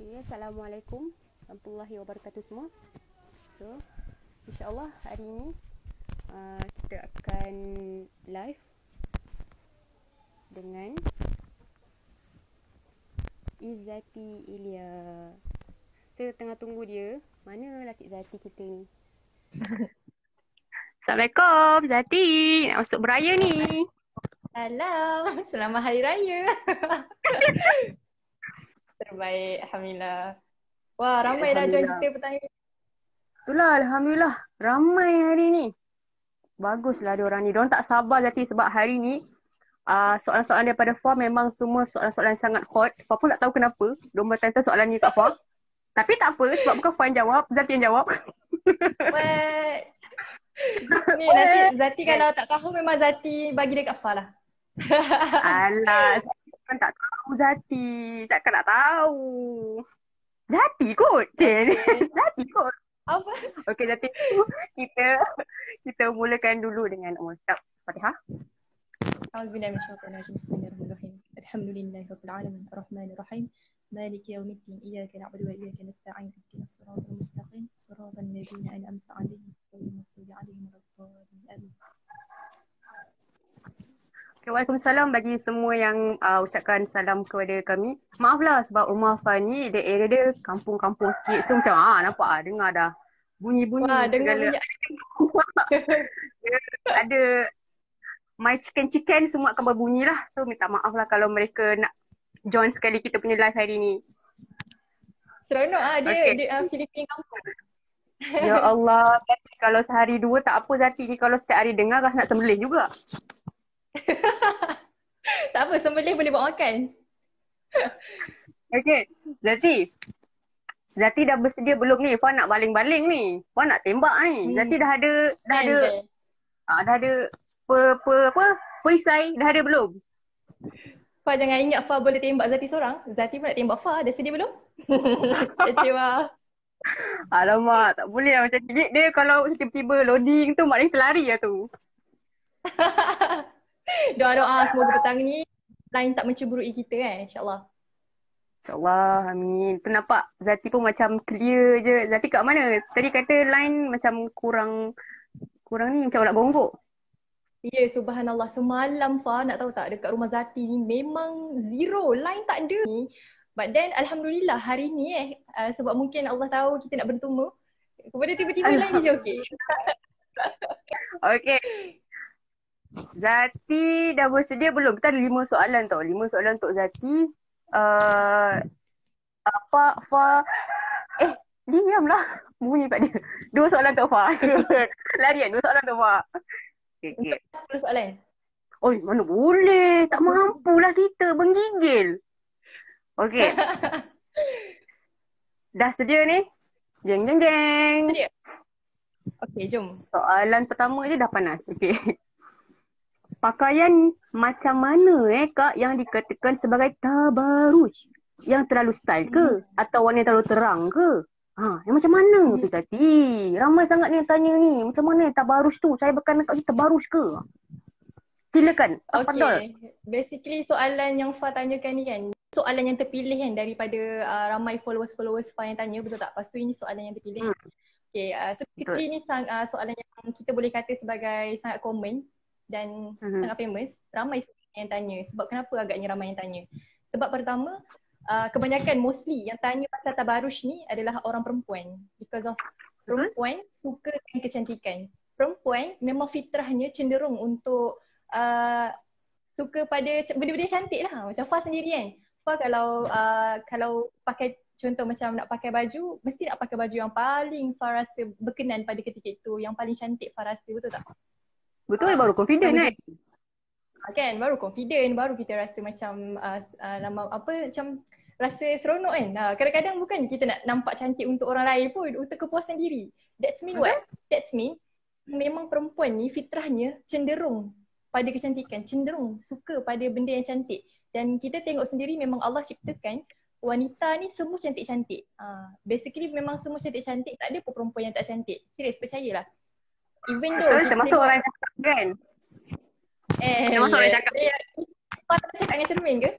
Okay, Assalamualaikum warahmatullahi wabarakatuh semua. So, insyaAllah hari ini kita akan live dengan Izzati Ilya. Kita tengah tunggu dia. Mana lah Cik Zati kita ni? Assalamualaikum Zati. Nak masuk beraya ni. Salam, selamat Hari Raya. Terbaik, Alhamdulillah. Wah, ramai dah join kita petang ni. Itulah, Alhamdulillah. Ramai hari ni. Baguslah diorang ni. Diorang tak sabar Zati sebab hari ni soalan-soalan daripada FA memang semua soalan-soalan sangat hot. FA pun tak tahu kenapa. Diorang bertanya soalan ni kat FA. Tapi tak apa sebab bukan FA yang jawab, Zati yang jawab. What? Ni nanti Zati kalau tak tahu memang Zati bagi dekat Fa lah. Alah, kan tak tahu Zati. Takkan nak tahu. Zati kot. Zati kot. Apa? Okey, Zati. Kita mulakan dulu dengan Fatihah. A'udzubillahi minasyaitonir rajim. Bismillahirrahmanirrahim. Alhamdulillahirabbil alamin. Arrahmanirrahim. Maliki yaumiddin. Iyyaka na'budu wa iyyaka nasta'in. Ihdinas siratal mustaqim. Siratal ladzina an'amta 'alaihim ghairil maghdubi 'alaihim waladdallin. Amin. Okay, Waalaikumsalam bagi semua yang ucapkan salam kepada kami. Maaflah sebab rumah Fa ni dia area dia kampung-kampung sikit. So macam nampak dengar dah bunyi-bunyi dengar segala. bunyi. Ada my chicken semua akan berbunyi lah. So minta maaf lah kalau mereka nak join sekali kita punya live hari ni. Seronok dia Filipin kampung. Ya Allah, kalau sehari dua tak apa Zati ni, kalau setiap hari dengar rasa nak sembelih juga. Tak apa, sembelih boleh buat makan. Okay, Zati dah bersedia belum ni? Fa nak baling-baling ni. Fa nak tembak ni. Zati dah ada perisai dah ada belum? Fa jangan ingat Fa boleh tembak Zati seorang. Zati pun nak tembak Fa. Dah sedia belum? Kecewa. Alamak, tak boleh lah macam ni. Dia kalau tiba-tiba loading tu maknanya selari lah tu. Doa-doa semoga petang ni line tak menceburui kita insyaAllah. InsyaAllah, amin. Tu nampak Zati pun macam clear je. Zati kat mana? Tadi kata line macam kurang ni macam nak gonggok. Ya, subhanallah. Semalam Fa nak tahu tak dekat rumah Zati ni memang zero. Line tak ada. But then Alhamdulillah hari ni sebab mungkin Allah tahu kita nak bertemu. Kemudian tiba-tiba line dia okey. Okay. Zati dah bersedia belum? Kita ada 5 soalan tau. 5 soalan untuk Zati. Diamlah. Bunyi kat dia. 2 soalan untuk Fa. Larian 2 soalan untuk Fa. Okay. 10 soalan. Oi, mana boleh. Tak mampulah kita menggigil. Okay. Dah sedia ni? Jeng. Sedia? Okay, jom. Soalan pertama je dah panas. Okay. Pakaian macam mana Kak yang dikatakan sebagai tabaruj? Yang terlalu style ke? Atau warna yang terlalu terang ke? Yang macam mana tu Tati? Ramai sangat ni yang tanya ni. Macam mana tabaruj tu? Saya bukan kat tabaruj ke? Silakan. Okay. Basically soalan yang Fa tanyakan ni kan, soalan yang terpilih kan daripada ramai followers Fa yang tanya, betul tak? Lepas tu ini soalan yang terpilih. Okay, so basically ni soalan yang kita boleh kata sebagai sangat common dan sangat famous. Ramai yang tanya. Sebab kenapa agaknya ramai yang tanya? Sebab pertama, kebanyakan mostly yang tanya pasal tabaruj ni adalah orang perempuan. Because of perempuan suka dengan kecantikan. Perempuan memang fitrahnya cenderung untuk suka pada benda-benda cantik lah. Macam Fa sendiri kan. Fa kalau pakai contoh macam nak pakai baju, mesti nak pakai baju yang paling Fa rasa berkenan pada ketika itu. Yang paling cantik Fa rasa, betul tak? Betul, baru confident kan? Kan, baru confident, baru kita rasa macam macam rasa seronok kan. Kadang-kadang bukan kita nak nampak cantik untuk orang lain pun, untuk kepuasan diri. That's mean what? That's mean memang perempuan ni fitrahnya cenderung pada kecantikan, cenderung suka pada benda yang cantik. Dan kita tengok sendiri memang Allah ciptakan wanita ni semua cantik-cantik. Basically memang semua cantik-cantik, tak ada pun perempuan yang tak cantik. Serius, percayalah. Even though termasuk orang cakap kan? Termasuk orang cakap. Kau tak cakap dengan cermin ke?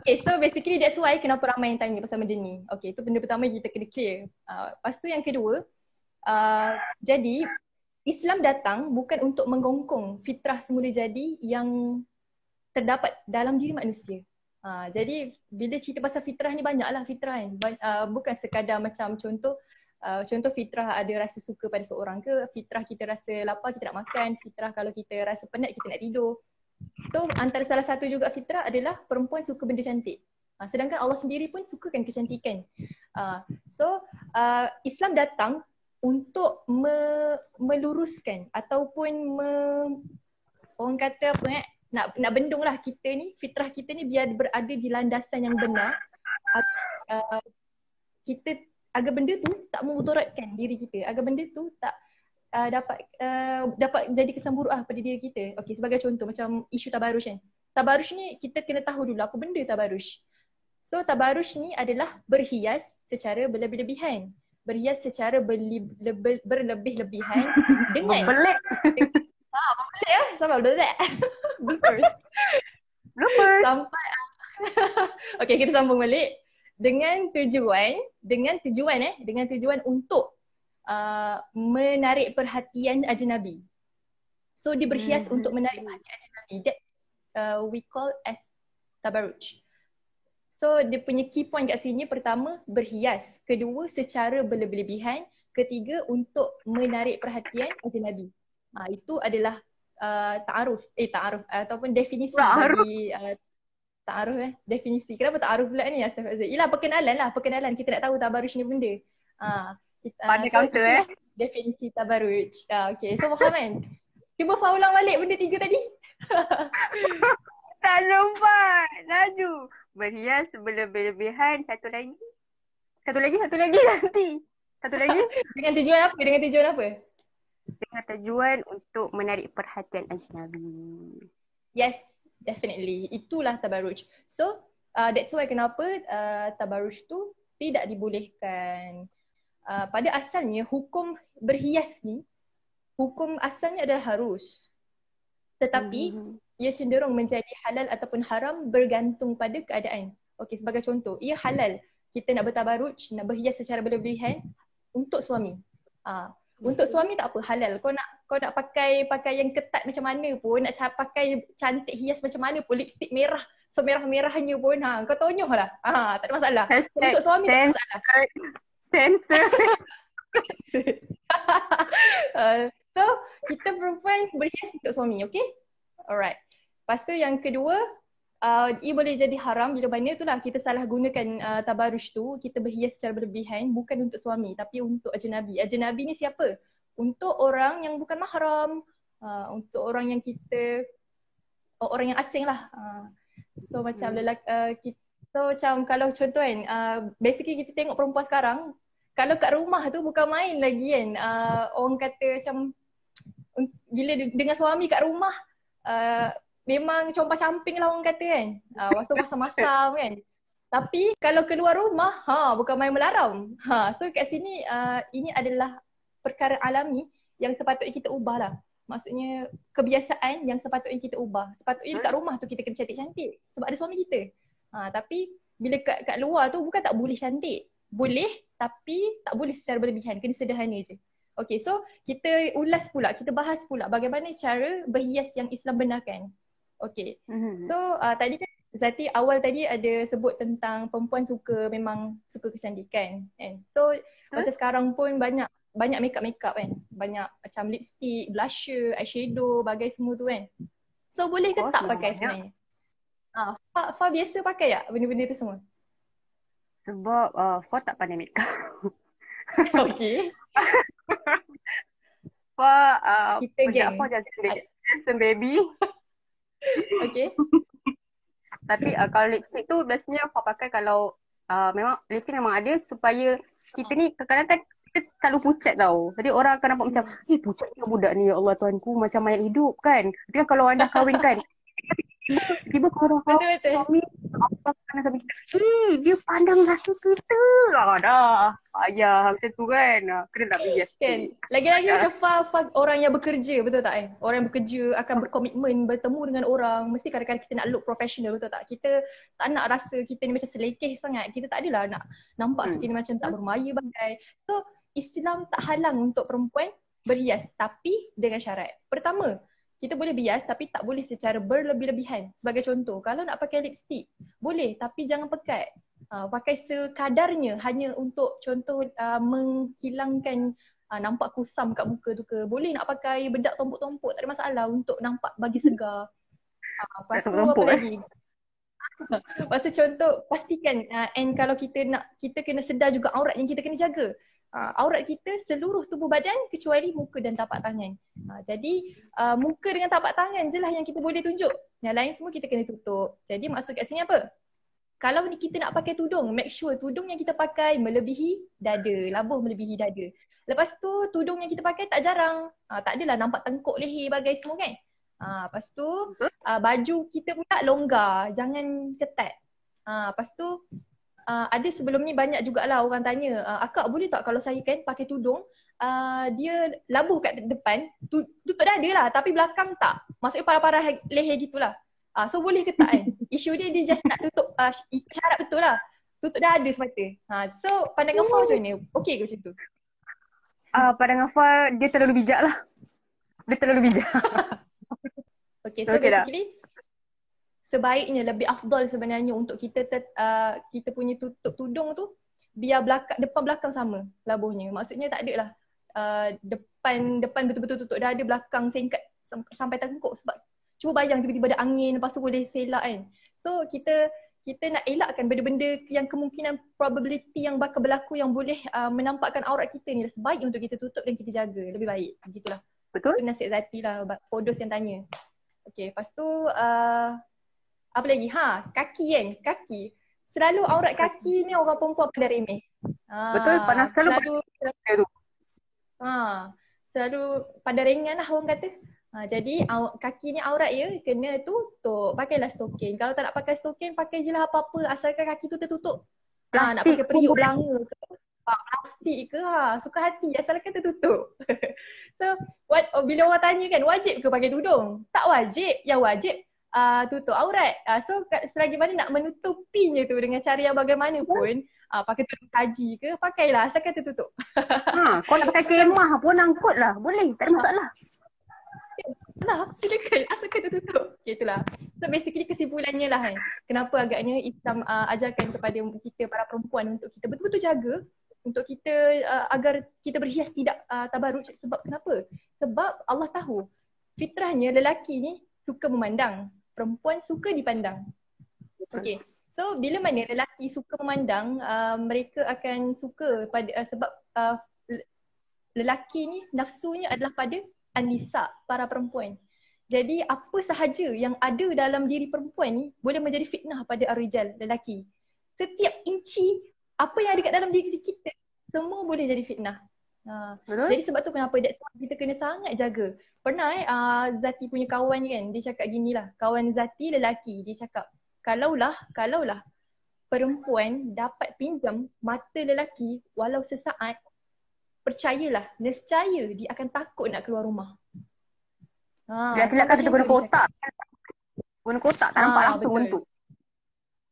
Okay, so basically that's why kenapa ramai yang tanya pasal benda ni. Okay, itu benda pertama kita kena clear. Lepas tu yang kedua, jadi Islam datang bukan untuk menggongkong fitrah semula jadi yang terdapat dalam diri manusia. Jadi bila cerita pasal fitrah ni banyaklah fitrah kan. Bukan sekadar macam contoh fitrah ada rasa suka pada seorang ke, fitrah kita rasa lapar kita nak makan, fitrah kalau kita rasa penat kita nak tidur. So antara salah satu juga fitrah adalah perempuan suka benda cantik. Sedangkan Allah sendiri pun sukakan kecantikan. Islam datang untuk meluruskan ataupun orang kata apa nak bendung lah kita ni, fitrah kita ni biar berada di landasan yang benar. Kita agar benda tu tak memudaratkan diri kita, agar benda tu tak dapat jadi kesan buruk pada diri kita. Okey, sebagai contoh macam isu tabarruj kan. Tabarruj ni kita kena tahu dulu apa benda tabarruj. So tabarruj ni adalah berhias secara berlebih-lebihan. Berhias secara berlebih-lebihan dengan Membelit. membelit ya. Sampai belit. Bloopers. Sampai okey, kita sambung balik dengan tujuan untuk menarik perhatian ajnabi. So dia berhias untuk menarik perhatian ajnabi. That we call as tabarruj. So dia punya key point kat sini, pertama berhias, kedua secara berlebihan, ketiga untuk menarik perhatian ajnabi. Itu adalah ta'aruf ataupun definisi bagi ta'aruf definisi. Kenapa ta'aruf pula ni? Astaghfirullah. Yalah perkenalan. Kita nak tahu tabarruj ni benda. Pada counter definisi tabarruj. Okay, so faham kan? Cuba faham ulang balik benda 3 tadi. Tak sempat. Laju. Berhias berlebihan. Satu lagi nanti. Satu lagi. Dengan tujuan apa? Dengan tujuan untuk menarik perhatian ajnabi. Yes, definitely. Itulah tabarruj. So, that's why kenapa tabarruj tu tidak dibolehkan. Pada asalnya hukum berhias ni, hukum asalnya adalah harus. Tetapi ia cenderung menjadi halal ataupun haram bergantung pada keadaan. Okey, sebagai contoh, ia halal kita nak bertabarruj, nak berhias secara berlebihan untuk suami. Untuk suami tak apa, halal. Kau nak pakai yang ketat macam mana pun, nak pakai cantik hias macam mana pun, lipstick merah, semerah-merahnya pun, kau tonyoh lah. Tak ada masalah. Untuk suami tak ada masalah. Sensor. So, kita perempuan berhias untuk suami, okay? Alright. Lepas tu yang kedua, ia boleh jadi haram bila mana itulah kita salah gunakan tabarruj tu, kita berhias secara berlebihan bukan untuk suami tapi untuk ajnabi. Ajnabi ni siapa? Untuk orang yang bukan mahram, untuk orang yang orang yang asing lah. So macam macam kalau contoh kan, basically kita tengok perempuan sekarang, kalau kat rumah tu bukan main lagi kan, orang kata macam bila dengan suami kat rumah, memang compang-camping lah orang kata kan. Masa masam-masam kan. Tapi kalau keluar rumah, bukan main melaram. So kat sini, ini adalah perkara alami yang sepatutnya kita ubah lah. Maksudnya kebiasaan yang sepatutnya kita ubah. Sepatutnya dekat rumah tu kita kena cantik-cantik sebab ada suami kita. Tapi bila kat luar tu bukan tak boleh cantik. Boleh tapi tak boleh secara berlebihan. Kena sederhana je. Okay, so kita ulas pula, kita bahas pula bagaimana cara berhias yang Islam benarkan. Okay, so tadi kan Zati awal tadi ada sebut tentang perempuan memang suka kecantikan kan. So macam sekarang pun banyak makeup kan. Banyak macam lipstick, blusher, eyeshadow, bagai semua tu kan. So boleh ke tak pakai sebenarnya? Fa biasa pakai tak benda-benda tu semua? Sebab Fa tak pandai makeup. Okay. Fa kita geng. Fa just baby. Okay. Tapi kalau lipstick tu biasanya Fa pakai kalau memang lipstick memang ada supaya kita ni kadang-kadang kan kita terlalu pucat tau. Jadi orang akan nampak macam pucatnya budak ni, ya Allah Tuhanku, macam mayat hidup kan. Tapi kan kalau anda kahwin kan, Tiba-tiba kalau Betul-betul. suami apa pandang sama kita. Dia pandang laki kita. Dah. Payah macam tu kan. Kena nak bias Kan. sikit. Lagi-lagi macam Fa orang yang bekerja, betul tak Orang yang bekerja akan berkomitmen bertemu dengan orang. Mesti kadang-kadang kita nak look professional, betul tak? Kita tak nak rasa kita ni macam selekeh sangat. Kita tak adalah nak nampak kita ni macam tak bermaya bagai. So Islam tak halang untuk perempuan berhias, tapi dengan syarat. Pertama, kita boleh bias tapi tak boleh secara berlebih-lebihan. Sebagai contoh, kalau nak pakai lipstick, boleh tapi jangan pekat. Pakai sekadarnya hanya untuk contoh menghilangkan nampak kusam kat muka tu ke. Boleh nak pakai bedak tompok-tompok, tak ada masalah untuk nampak bagi segar. Lepas tu apa lagi? Lepas tu contoh pastikan and kalau kita kena sedar juga aurat yang kita kena jaga. Aurat kita seluruh tubuh badan kecuali muka dan tapak tangan. Jadi muka dengan tapak tangan je lah yang kita boleh tunjuk. Yang lain semua kita kena tutup. Jadi maksud kat sini apa? Kalau ni kita nak pakai tudung, make sure tudung yang kita pakai melebihi dada, labuh melebihi dada. Lepas tu tudung yang kita pakai tak jarang. Tak adalah nampak tengkuk leher bagai semua kan. Lepas tu baju kita pula longgar, jangan ketat. Lepas tu ada sebelum ni banyak jugalah orang tanya, akak boleh tak kalau saya kan pakai tudung, dia labuh kat depan, tutup dada lah tapi belakang tak. Maksudnya parah-parah leher gitulah. So boleh ke tak kan? Isu dia just nak tutup, syarat betul lah. Tutup dada semata. So pandangan Fah macam mana? Okey ke macam tu? Pandangan Fah dia terlalu bijak lah. Dia terlalu bijak. Okay, so basically sebaiknya lebih afdal sebenarnya untuk kita kita punya tutup tudung tu biar depan belakang sama labuhnya. Maksudnya tak ada lah depan betul-betul tutup dada, belakang singkat sampai tengkuk. Sebab cuba bayang tiba-tiba ada angin lepas tu boleh selak kan. So kita nak elakkan benda-benda yang kemungkinan probability yang bakal berlaku yang boleh menampakkan aurat kita ni. Sebaik untuk kita tutup dan kita jaga. Lebih baik. Begitulah. Betul? Itu nasihat Zati lah for those yang tanya. Okay, lepas tu apa lagi? Kaki kan? Kaki. Selalu aurat kaki ni orang perempuan pada remeh. Betul, panas selalu selalu pada ringan lah orang kata. Jadi kaki ni aurat ya, kena tutup. Pakailah stokin. Kalau tak nak pakai stokin, pakai je lah apa-apa asalkan kaki tu tertutup. Nak pakai periuk belanga ke, plastik ke, suka hati asalkan tertutup. So bila orang tanya kan, wajib ke pakai tudung? Tak wajib. Yang wajib tutup aurat. So selagi mana nak menutupinya tu dengan cara yang bagaimanapun, pakai tudung haji ke, pakailah asalkan tertutup. Kau nak pakai kemah pun angkut lah. Boleh, tak ada masalah. Silakan asalkan tertutup. Okay, itulah. So basically kesimpulannya lah kan, kenapa agaknya Islam ajarkan kepada kita para perempuan untuk kita betul-betul jaga untuk kita agar kita berhias tidak tabarruj. Sebab kenapa? Sebab Allah tahu fitrahnya lelaki ni suka memandang, perempuan suka dipandang. Okay. So bila mana lelaki suka memandang, mereka akan suka pada sebab lelaki ni nafsunya adalah pada an-nisa, para perempuan. Jadi apa sahaja yang ada dalam diri perempuan ni boleh menjadi fitnah pada ar-rijal, lelaki. Setiap inci apa yang ada kat dalam diri kita semua boleh jadi fitnah. Jadi sebab tu kenapa kita kena sangat jaga. Pernah Zati punya kawan kan, dia cakap gini lah, kawan Zati lelaki, dia cakap kalaulah perempuan dapat pinjam mata lelaki walau sesaat, percayalah, nescaya dia akan takut nak keluar rumah. Dia silakan kita guna kotak. Guna kotak tak nampak langsung bentuk.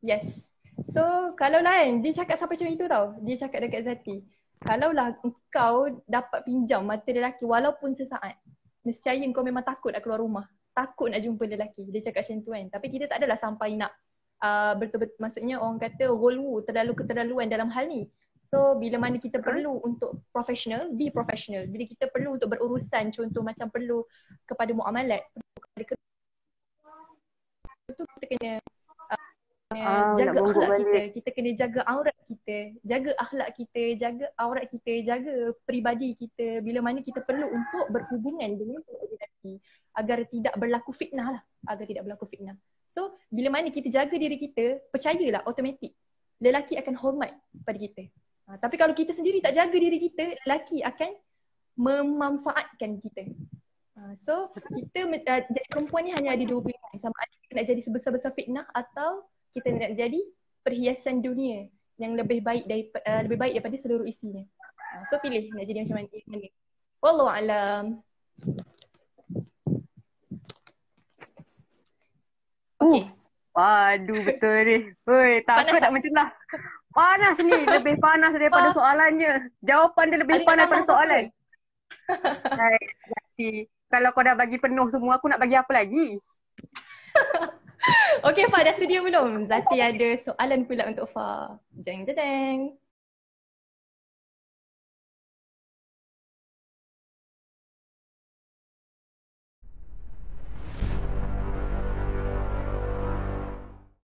Yes. So kalau lain, dia cakap sampai macam itu tau. Dia cakap dekat Zati, kalaulah engkau dapat pinjam mata lelaki walaupun sesaat, nescaya engkau memang takut nak keluar rumah. Takut nak jumpa lelaki. Dia cakap macam tu kan. Tapi kita tak adalah sampai nak betul-betul, maksudnya orang kata ghulwu, terlalu keterlaluan dalam hal ni. So bila mana kita perlu untuk professional, be professional. Bila kita perlu untuk berurusan, contoh macam perlu kepada muamalat, itu kita kena jaga akhlak kita. Kita kena jaga aurat kita, jaga akhlak kita, jaga aurat kita, jaga peribadi kita. Bila mana kita perlu untuk berhubungan dengan lelaki agar tidak berlaku fitnah lah, agar tidak berlaku fitnah. So bila mana kita jaga diri kita, percayalah automatik lelaki akan hormat pada kita. Tapi kalau kita sendiri tak jaga diri kita, lelaki akan memanfaatkan kita. So kita jadi perempuan ni hanya ada dua pilihan, sama ada kita nak jadi sebesar-besar fitnah atau kita nak jadi perhiasan dunia yang lebih baik daripada seluruh isinya. So pilih nak jadi macam mana. Wallahu a'lam. Okay. Waduh, betul ni. Woi, takut tak mencelah. Panas ni, lebih panas daripada soalannya. Jawapan dia lebih panas daripada soalan. Hai, kalau kau dah bagi penuh semua, aku nak bagi apa lagi? Okay, Fa, dah sedia belum? Zati ada soalan pula untuk Fa. Jeng jeng jeng.